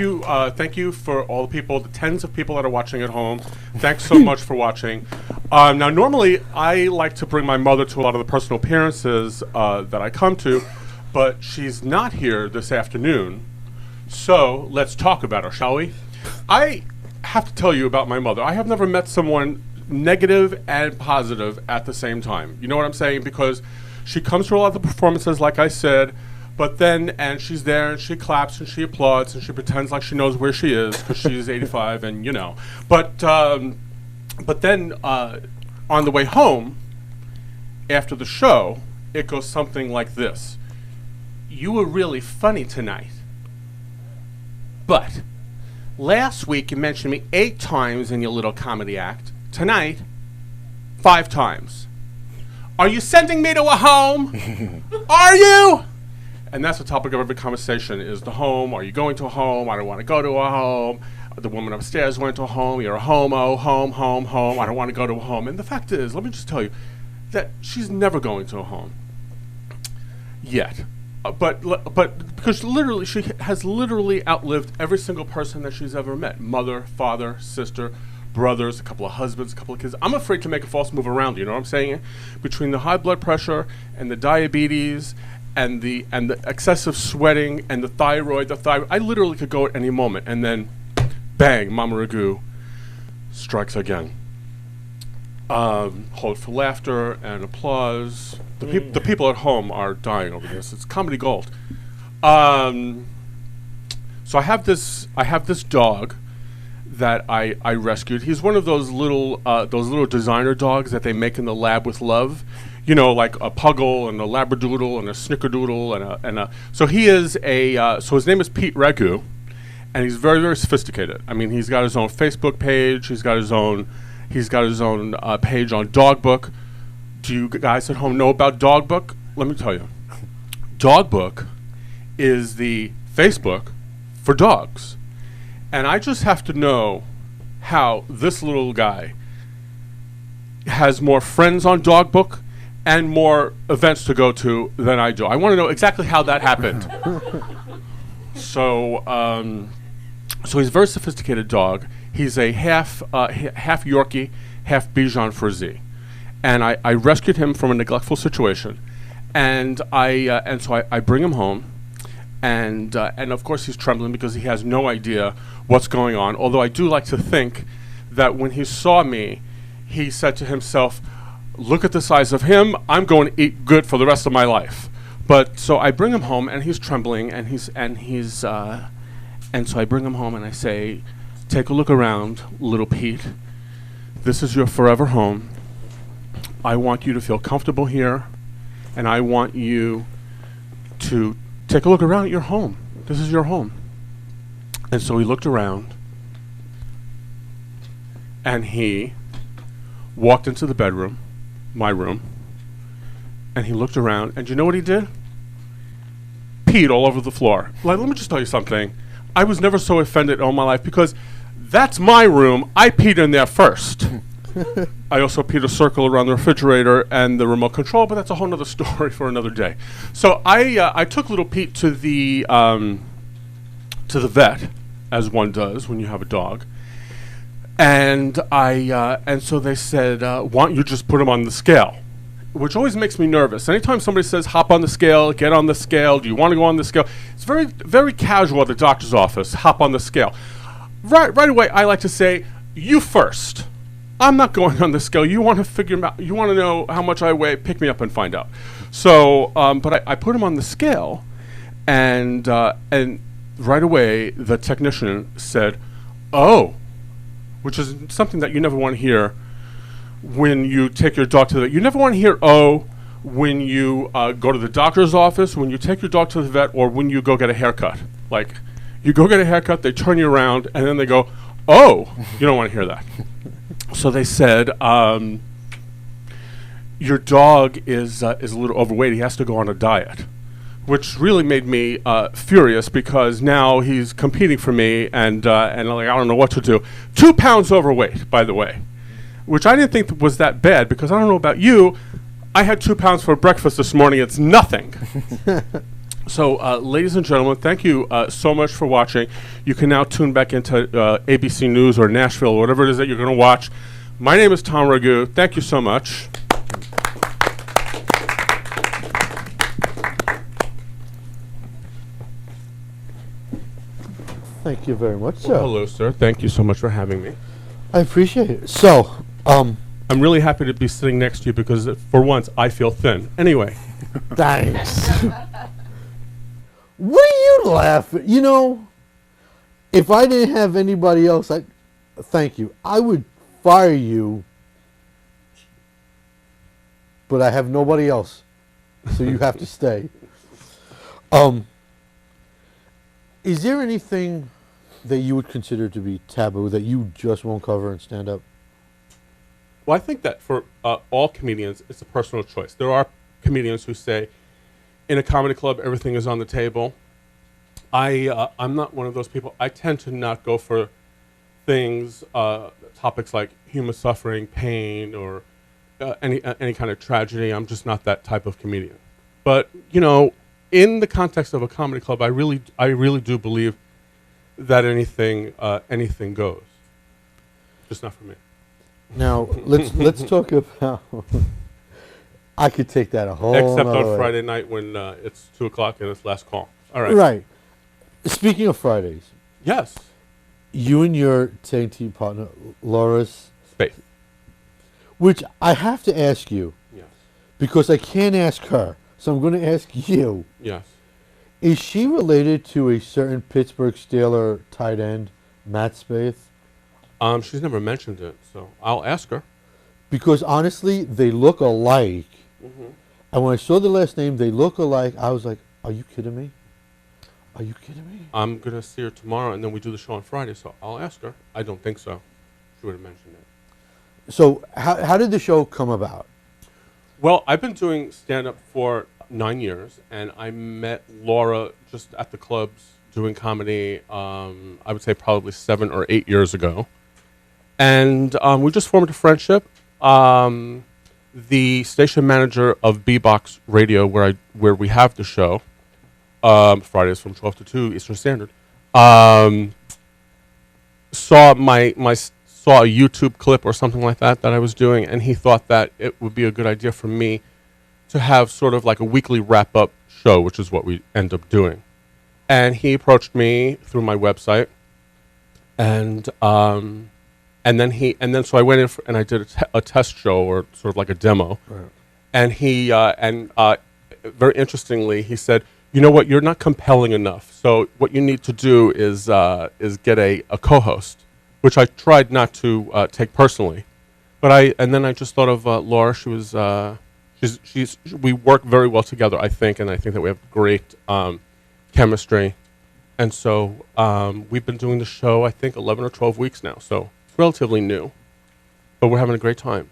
you for all the people, the tens of people that are watching at home. Thanks so much for watching. Now, normally, I like to bring my mother to a lot of the personal appearances that I come to, but she's not here this afternoon. So let's talk about her, shall we? I have to tell you about my mother. I have never met someone negative and positive at the same time. You know what I'm saying? Because she comes to a lot of the performances, like I said, but then, and she's there, and she claps, and she applauds, and she pretends like she knows where she is, because she's 85, and you know. But then, on the way home, after the show, it goes something like this. You were really funny tonight. But last week you mentioned me 8 times in your little comedy act. Tonight, 5 times. Are you sending me to a home? Are you? And that's the topic of every conversation is the home. Are you going to a home? I don't want to go to a home. The woman upstairs went to a home. You're a homo. Home. I don't want to go to a home. And the fact is, let me just tell you, that she's never going to a home. Yet. But because literally, she has literally outlived every single person that she's ever met. Mother, father, sister, brothers, a couple of husbands, a couple of kids. I'm afraid to make a false move around, you know what I'm saying? Between the high blood pressure and the diabetes and the excessive sweating and the thyroid, I literally could go at any moment. And then, bang, Mama Ragu strikes again. Hold for laughter and applause. The people at home are dying over this. It's comedy gold. So I have this dog that I rescued. He's one of those little designer dogs that they make in the lab with love. You know, like a puggle and a labradoodle and a snickerdoodle and a. So he is so his name is Pete Ragu, and he's very, very sophisticated. I mean, he's got his own Facebook page. He's got his own page on Dogbook. Do you guys at home know about Dogbook? Let me tell you. Dogbook is the Facebook for dogs. And I just have to know how this little guy has more friends on Dogbook and more events to go to than I do. I want to know exactly how that happened. So he's a very sophisticated dog. He's a half Yorkie, half Bichon Frise. And I rescued him from a neglectful situation, and so I bring him home, and of course he's trembling because he has no idea what's going on. Although I do like to think that when he saw me, he said to himself, "Look at the size of him. I'm going to eat good for the rest of my life." But so I bring him home, and he's trembling, and so I bring him home, and I say, "Take a look around, little Pete. This is your forever home. I want you to feel comfortable here, and I want you to take a look around at your home. This is your home." And so he looked around, and he walked into the bedroom, my room, and he looked around, and you know what he did? Peed all over the floor. Like, let me just tell you something. I was never so offended all my life because that's my room. I peed in there first. I also peed a circle around the refrigerator and the remote control, but that's a whole nother story for another day. So I took little Pete to the vet, as one does when you have a dog, and so they said, "Why don't you just put him on the scale?" Which always makes me nervous. Anytime somebody says, "Hop on the scale, get on the scale, do you want to go on the scale?" It's very, very casual at the doctor's office. Hop on the scale. Right away, I like to say, "You first. I'm not going on the scale. You want to figure out. You want to know how much I weigh? Pick me up and find out." So, but I put him on the scale, and right away the technician said, "Oh," which is something that you never want to hear when you take your dog to the vet. You never want to hear "oh" when you go to the doctor's office, when you take your dog to the vet, or when you go get a haircut. Like, you go get a haircut, they turn you around, and then they go, "Oh." You don't want to hear that. So they said, "Your dog is a little overweight. He has to go on a diet," which really made me furious because now he's competing for me, and like, I don't know what to do. 2 pounds overweight, by the way, which I didn't think was that bad because I don't know about you. I had 2 pounds for breakfast this morning. It's nothing. So, ladies and gentlemen, thank you so much for watching. You can now tune back into ABC News or Nashville or whatever it is that you're going to watch. My name is Tom Ragu. Thank you so much. Thank you very much, sir. Well, hello, sir. Thank you so much for having me. I appreciate it. So, I'm really happy to be sitting next to you because for once I feel thin. Anyway. thanks. What are you laughing? You know, if I didn't have anybody else, thank you. I would fire you, but I have nobody else, so you have to stay. Is there anything that you would consider to be taboo that you just won't cover and stand up? Well, I think that for all comedians, it's a personal choice. There are comedians who say, in a comedy club, everything is on the table. I'm not one of those people. I tend to not go for things, topics like human suffering, pain, or any kind of tragedy. I'm just not that type of comedian. But, you know, in the context of a comedy club, I really do believe that anything goes. Just not for me. Now let's talk about. I could take that a whole. Except nother on way. Friday night when it's 2:00 and it's last call. All right. Right. Speaking of Fridays, Yes. you and your tag team partner, Laura's, Space. which I have to ask you Yes. because I can't ask her, so I'm going to ask you. Yes. Is she related to a certain Pittsburgh Steeler tight end, Matt Spaeth? She's never mentioned it, so I'll ask her. Because honestly, they look alike. Mm-hmm. And when I saw the last name, they look alike. I was like, are you kidding me? Are you kidding me? I'm going to see her tomorrow, and then we do the show on Friday, so I'll ask her. I don't think so. She would have mentioned it. So how did the show come about? Well, I've been doing stand-up for 9 years, and I met Laura just at the clubs doing comedy, I would say probably 7 or 8 years ago. And we just formed a friendship. The station manager of B-Box Radio, where we have the show, Fridays from 12 to 2 Eastern Standard, saw saw a YouTube clip or something like that I was doing, and he thought that it would be a good idea for me to have sort of like a weekly wrap-up show, which is what we end up doing. And he approached me through my website, and then so I went in and I did a test show, or sort of like a demo. Right. And he very interestingly, he said, "You know what? You're not compelling enough. So what you need to do is get a co-host," which I tried not to take personally. But then I just thought of Laura. She was we work very well together, I think, and I think that we have great chemistry. And so we've been doing the show, I think, 11 or 12 weeks now. So it's relatively new, but we're having a great time.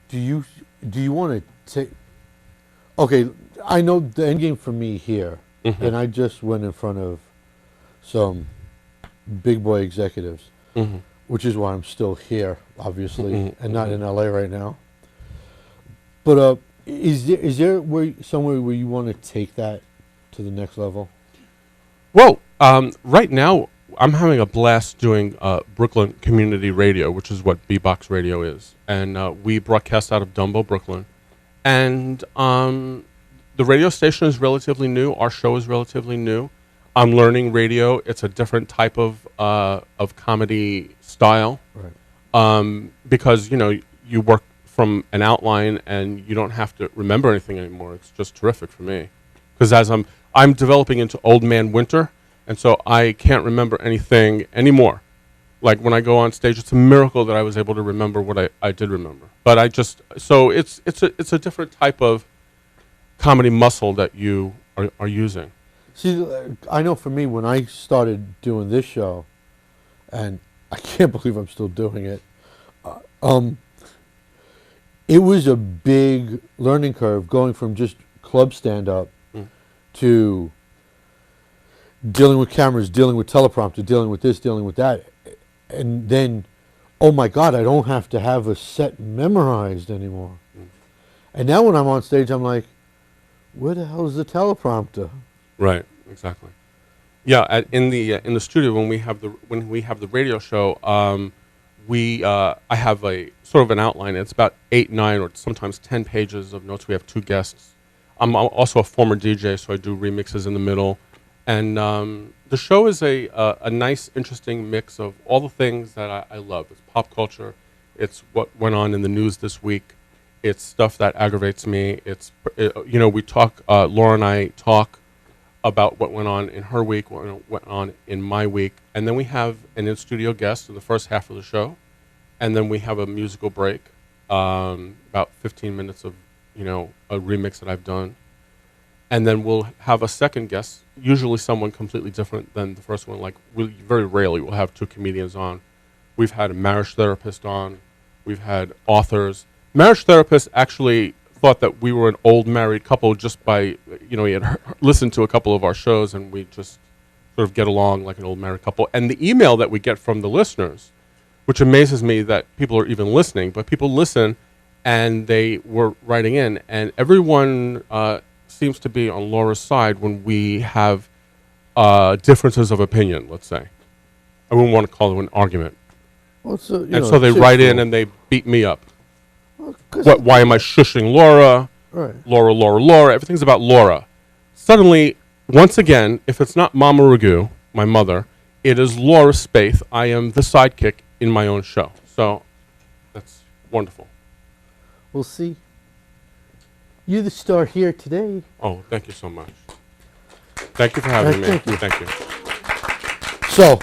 Do you want to take? Okay, I know the end game for me here, and I just went in front of some big boy executives, which is why I'm still here, obviously, and not in LA right now. But is there somewhere where you want to take that to the next level? Well, right now I'm having a blast doing Brooklyn Community Radio, which is what B-Box Radio is, and we broadcast out of Dumbo, Brooklyn. And the radio station is relatively new. Our show is relatively new. I'm learning radio. It's a different type of comedy style, Right. because you work from an outline and you don't have to remember anything anymore. It's just terrific for me, because as I'm developing into old man winter, and so I can't remember anything anymore. Like when I go on stage, it's a miracle that I was able to remember what I did remember. But so it's a different type of comedy muscle that you are using. See, I know for me, when I started doing this show, and I can't believe I'm still doing it, it was a big learning curve going from just club stand-up to dealing with cameras, dealing with teleprompter, dealing with this, dealing with that. And then, oh my God, I don't have to have a set memorized anymore. And now when I'm on stage, I'm like, where the hell is the teleprompter? Right, exactly. Yeah, in the studio when we have the radio show, I have a sort of an outline. It's about 8, 9, or sometimes 10 pages of notes. We have 2 guests. I'm also a former DJ, so I do remixes in the middle. And the show is a nice, interesting mix of all the things that I love. It's pop culture. It's what went on in the news this week. It's stuff that aggravates me. We talk, Laura and I talk about what went on in her week, what went on in my week. And then we have an in-studio guest in the first half of the show. And then we have a musical break, about 15 minutes of, a remix that I've done. And then we'll have a second guest, usually someone completely different than the first one. Like, very rarely we'll have 2 comedians on. We've had a marriage therapist on. We've had authors. Marriage therapist actually thought that we were an old married couple just by, he had listened to a couple of our shows, and we just sort of get along like an old married couple. And the email that we get from the listeners, which amazes me that people are even listening, but people listen, and they were writing in, and everyone seems to be on Laura's side when we have differences of opinion, let's say. I wouldn't want to call it an argument. Well, so they write in and they beat me up. Well, Why am I shushing Laura? Right. Laura. Everything's about Laura. Suddenly, once again, if it's not Mama Ragu, my mother, it is Laura Spaeth. I am the sidekick in my own show. So that's wonderful. We'll see. You're the star here today. Oh, thank you so much. Thank you for having me. Thank you. Thank you. So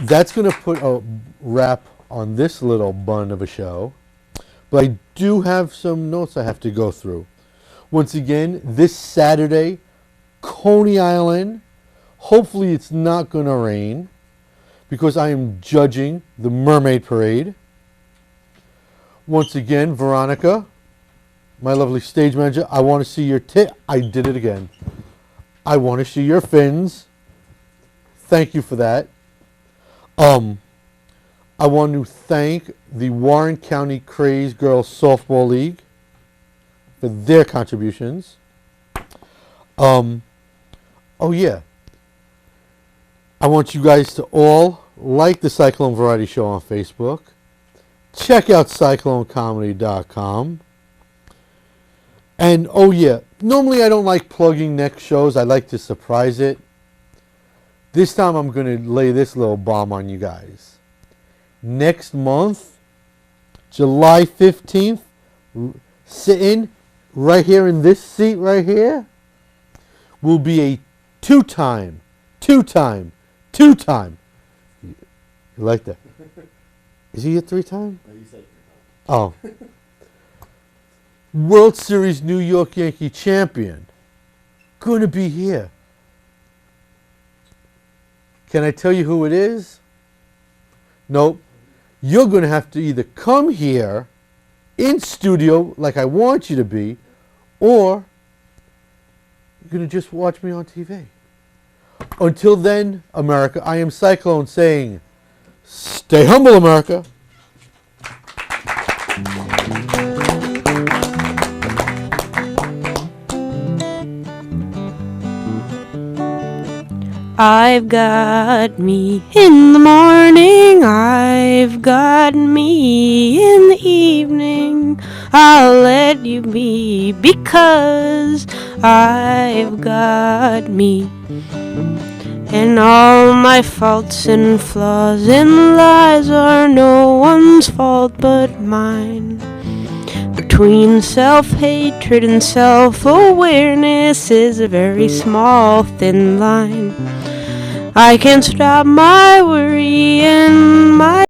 that's going to put a wrap on this little bun of a show. But I do have some notes I have to go through. Once again, this Saturday, Coney Island. Hopefully it's not going to rain, because I am judging the Mermaid Parade. Once again, Veronica, my lovely stage manager, I want to see your I did it again. I want to see your fins. Thank you for that. I want to thank the Warren County Craze Girls Softball League for their contributions. Oh yeah. I want you guys to all like the Cyclone Variety Show on Facebook. Check out CycloneComedy.com. And, oh yeah, normally I don't like plugging next shows. I like to surprise it. This time I'm going to lay this little bomb on you guys. Next month, July 15th, sitting right here in this seat right here, will be a two-time. You like that? Is he a three-time? No, you said Oh. World Series New York Yankee champion. Gonna be here. Can I tell you who it is? Nope. You're gonna have to either come here in studio like I want you to be, or you're gonna just watch me on TV. Until then, America, I am Cyclone saying, stay humble, America. I've got me in the morning, I've got me in the evening. I'll let you be because I've got me. And all my faults and flaws and lies are no one's fault but mine. Between self-hatred and self-awareness is a very small thin line. I can't stop my worry and my